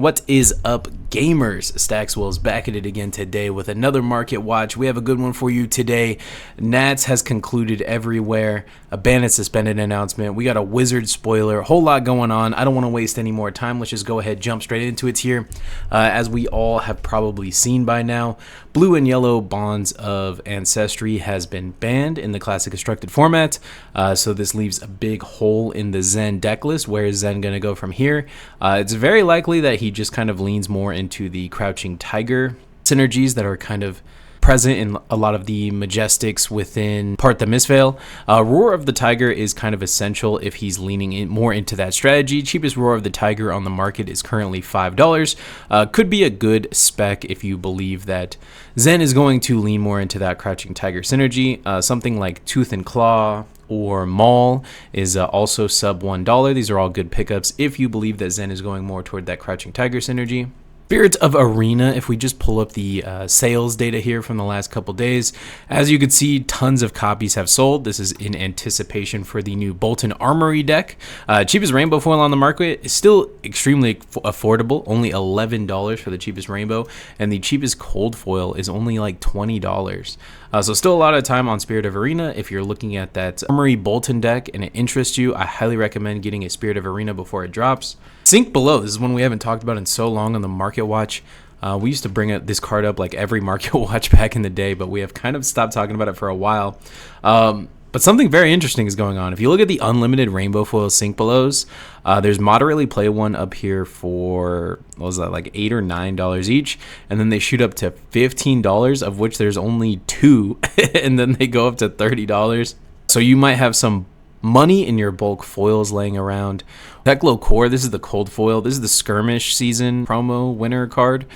What is up, gamers? Staxwell is back at it again today with another market watch. We have a good one for you today. Nats has concluded everywhere. A Bandit suspended announcement. We got a Wizard spoiler. A whole lot going on. I don't want to waste any more time. Let's just go ahead, jump straight into it here. As we all have probably seen by now, blue and yellow Bonds of Ancestry has been banned in the classic constructed format. So this leaves a big hole in the Zen deck list. Where is Zen going to go from here? It's very likely that he just kind of leans more into the Crouching Tiger synergies that are kind of present in a lot of the Majestics within Part the Mistveil. Roar of the Tiger is kind of essential if he's leaning in more into that strategy. Cheapest Roar of the Tiger on the market is currently $5. Could be a good spec if you believe that Zen is going to lean more into that Crouching Tiger synergy. Something like Tooth and Claw or Maul is also sub $1. These are all good pickups if you believe that Zen is going more toward that Crouching Tiger synergy. Spirit of Arena, if we just pull up the sales data here from the last couple days, as you can see, tons of copies have sold. This is in anticipation for the new Bolton Armory deck. Cheapest rainbow foil on the market is still extremely affordable, only $11 for the cheapest rainbow, and the cheapest cold foil is only like $20. So still a lot of time on Spirit of Arena. If you're looking at that Armory Bolton deck and it interests you, I highly recommend getting a Spirit of Arena before it drops. Sink Below, this is one we haven't talked about in so long on the Market Watch. We used to bring this card up like every Market Watch back in the day, but we have kind of stopped talking about it for a while. But something very interesting is going on. If you look at the unlimited rainbow foil Sink Belows, there's moderately play one up here for, what was that, like $8 or $9 each, and then they shoot up to $15, of which there's only 2, and then they go up to $30. So you might have some money in your bulk foils laying around. Teklo Core, this is the cold foil. This is the skirmish season promo winner card.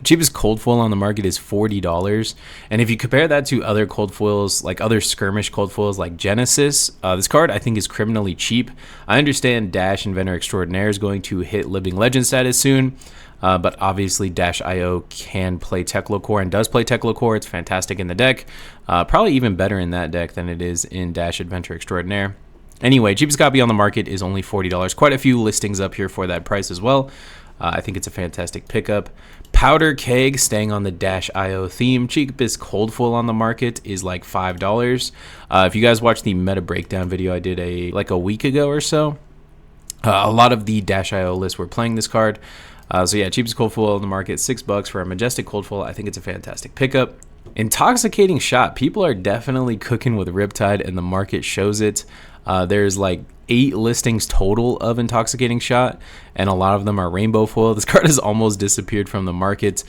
Cheapest cold foil on the market is $40. And if you compare that to other cold foils, like other skirmish cold foils like Genesis, this card I think is criminally cheap. I understand Dash Inventor Extraordinaire is going to hit Living Legend status soon. But obviously Dash.io can play Teklo Core and does play Teklo Core. It's fantastic in the deck. Probably even better in that deck than it is in Dash Adventure Extraordinaire. Anyway, cheapest copy on the market is only $40. Quite a few listings up here for that price as well. I think it's a fantastic pickup. Powder Keg, staying on the Dash.io theme. Cheapest cold foil on the market is like $5. If you guys watched the meta breakdown video I did like a week ago or so, a lot of the Dash.io lists were playing this card. So yeah, cheapest cold foil on the market, $6 for a Majestic cold foil. I think it's a fantastic pickup. Intoxicating Shot. People are definitely cooking with Riptide, and the market shows it. There's like 8 listings total of Intoxicating Shot, and a lot of them are rainbow foil. This card has almost disappeared from the market.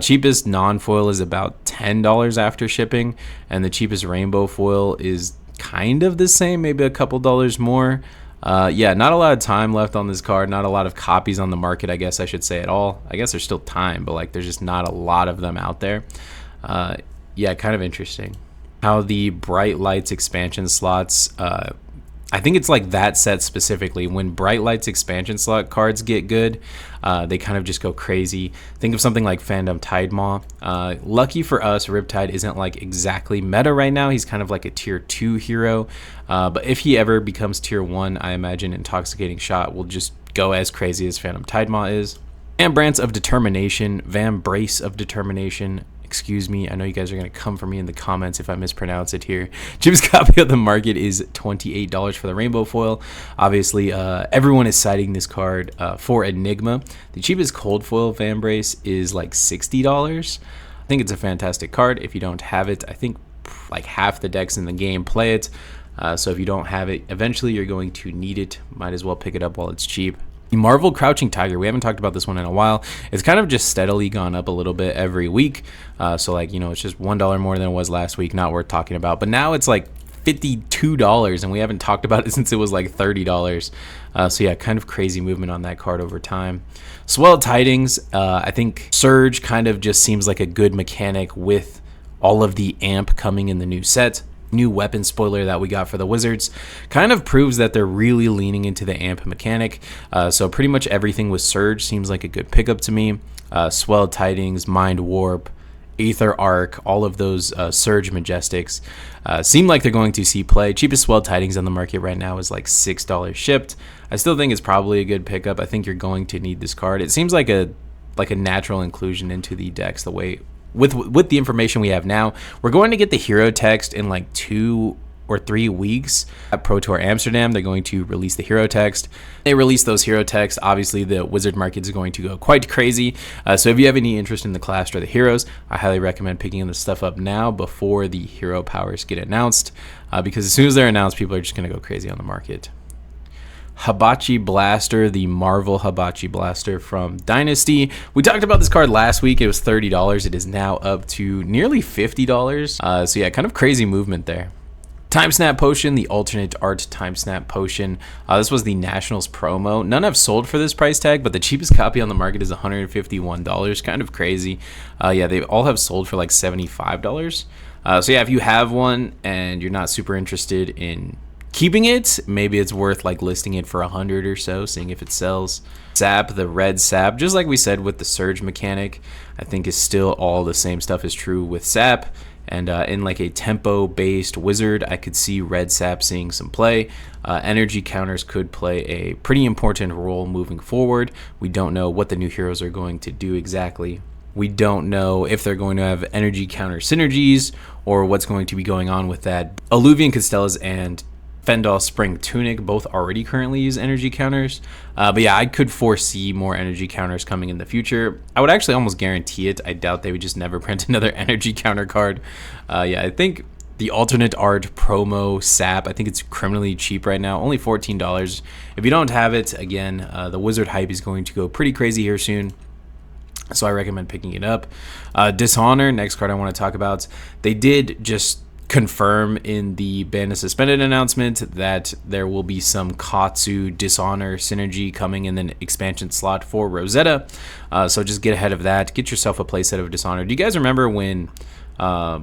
Cheapest non-foil is about $10 after shipping, and the cheapest rainbow foil is kind of the same, maybe a couple dollars more. Yeah, not a lot of time left on this card, not a lot of copies on the market, I guess I should say, at all. I guess there's still time, but like there's just not a lot of them out there. Yeah, kind of interesting how the Bright Lights expansion slots, I think it's like that set specifically. When Bright Lights expansion slot cards get good, they kind of just go crazy. Think of something like Fandom Tidemaw. Lucky for us, Riptide isn't like exactly meta right now. He's kind of like a tier 2 hero. But if he ever becomes tier 1, I imagine Intoxicating Shot will just go as crazy as Phantom Tidemaw is. And Brance of Determination, Brance of Determination. Excuse me, I know you guys are going to come for me in the comments if I mispronounce it here. Cheapest copy of the market is $28 for the rainbow foil. Obviously, everyone is citing this card for Enigma. The cheapest cold foil Vambrace is like $60. I think it's a fantastic card. If you don't have it, I think like half the decks in the game play it. So if you don't have it, eventually you're going to need it. Might as well pick it up while it's cheap. The Marvel Crouching Tiger, we haven't talked about this one in a while. It's kind of just steadily gone up a little bit every week. So like, you know, it's just $1 more than it was last week, not worth talking about. But now it's like $52, and we haven't talked about it since it was like $30. So yeah, kind of crazy movement on that card over time. Swell Tidings, I think Surge kind of just seems like a good mechanic with all of the amp coming in the new set. New weapon spoiler that we got for the Wizards kind of proves that they're really leaning into the amp mechanic. So pretty much everything with Surge seems like a good pickup to me. Swell Tidings, Mind Warp, Aether Arc, all of those Surge Majestics seem like they're going to see play. Cheapest Swell Tidings on the market right now is like $6 shipped. I still think it's probably a good pickup. I think you're going to need this card. It seems like a natural inclusion into the decks the way with the information we have now. We're going to get the hero text in like 2 or 3 weeks at Pro Tour Amsterdam. They're going to release the hero text. They release those hero texts. Obviously, the wizard market is going to go quite crazy. So if you have any interest in the class or the heroes, I highly recommend picking this stuff up now before the hero powers get announced, because as soon as they're announced, people are just going to go crazy on the market. Hibachi Blaster, the Marvel Hibachi Blaster from Dynasty. We talked about this card last week. It was $30. It is now up to nearly $50. So yeah, kind of crazy movement there. Time Snap Potion, the alternate art Time Snap Potion. This was the Nationals promo. None have sold for this price tag, but the cheapest copy on the market is $151. Kind of crazy. Yeah, they all have sold for like $75. So yeah, if you have one and you're not super interested in keeping it, maybe it's worth like listing it for 100 or so, seeing if it sells. Sap, the red Sap, just like we said with the Surge mechanic, I think is still all the same stuff is true with Sap. And in like a tempo-based wizard, I could see red Sap seeing some play. Energy counters could play a pretty important role moving forward. We don't know what the new heroes are going to do exactly. We don't know if they're going to have energy counter synergies or what's going to be going on with that. Alluvian Constellas and Fendal Spring Tunic both already currently use energy counters. But yeah, I could foresee more energy counters coming in the future. I would actually almost guarantee it. I doubt they would just never print another energy counter card. Yeah, I think the alternate art promo Sap, I think it's criminally cheap right now, only $14. If you don't have it, again, the wizard hype is going to go pretty crazy here soon. So I recommend picking it up. Dishonor, next card I want to talk about. They did just confirm in the banned and suspended announcement that there will be some Katsu Dishonor synergy coming in the expansion slot for Rosetta. So just get ahead of that. Get yourself a playset of Dishonor. Do you guys remember when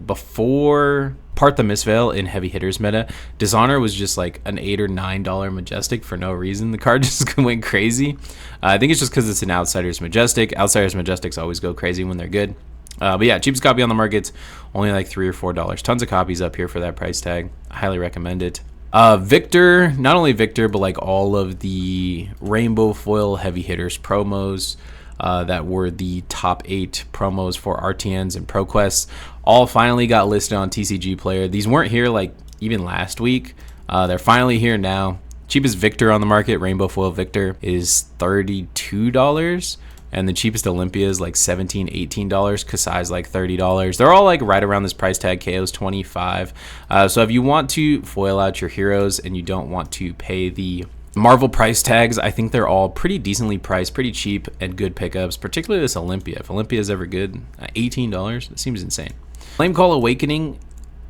before Part the Mistveil in Heavy Hitters meta, Dishonor was just like an $8 or $9 Majestic for no reason? The card just went crazy. I think it's just because it's an Outsiders Majestic. Outsiders Majestics always go crazy when they're good. But yeah, cheapest copy on the market, only like $3 or $4. Tons of copies up here for that price tag. I highly recommend it. Victor, not only Victor, but like all of the Rainbow Foil Heavy Hitters promos that were the top 8 promos for RTNs and ProQuests, all finally got listed on TCG Player. These weren't here like even last week. They're finally here now. Cheapest Victor on the market, Rainbow Foil Victor, is $32. And the cheapest Olympia is like $17, $18. Kasai's like $30. They're all like right around this price tag. KO's $25. So if you want to foil out your heroes and you don't want to pay the Marvel price tags, I think they're all pretty decently priced, pretty cheap, and good pickups, particularly this Olympia. If Olympia is ever good, $18, that seems insane. Flame Call Awakening,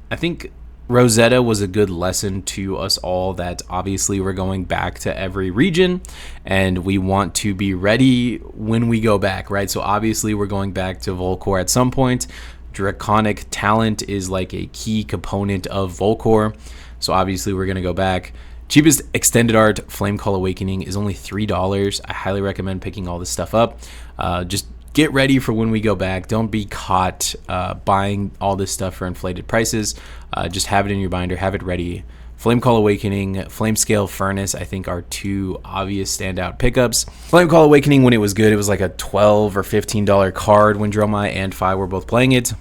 I think Rosetta was a good lesson to us all that obviously we're going back to every region and we want to be ready when we go back, right? So obviously we're going back to Volcor at some point. Draconic Talent is like a key component of Volcor. So obviously we're going to go back. Cheapest extended art Flame Call Awakening is only $3. I highly recommend picking all this stuff up. Just get ready for when we go back. Don't be caught buying all this stuff for inflated prices. Just have it in your binder, have it ready. Flame Call Awakening, Flame Scale Furnace, I think are 2 obvious standout pickups. Flame Call Awakening, when it was good, it was like a $12 or $15 card when Dromai and Phi were both playing it.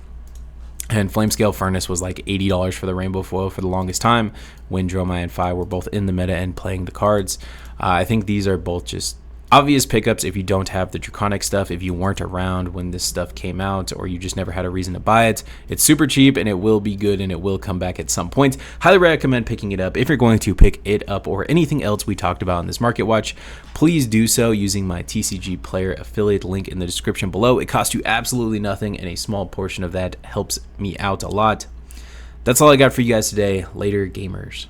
And Flame Scale Furnace was like $80 for the Rainbow Foil for the longest time when Dromai and Phi were both in the meta and playing the cards. I think these are both just obvious pickups if you don't have the Draconic stuff, if you weren't around when this stuff came out, or you just never had a reason to buy it. It's super cheap and it will be good and it will come back at some point. Highly recommend picking it up. If you're going to pick it up or anything else we talked about in this market watch, please do so using my TCG Player affiliate link in the description below. It costs you absolutely nothing and a small portion of that helps me out a lot. That's all I got for you guys today. Later, gamers.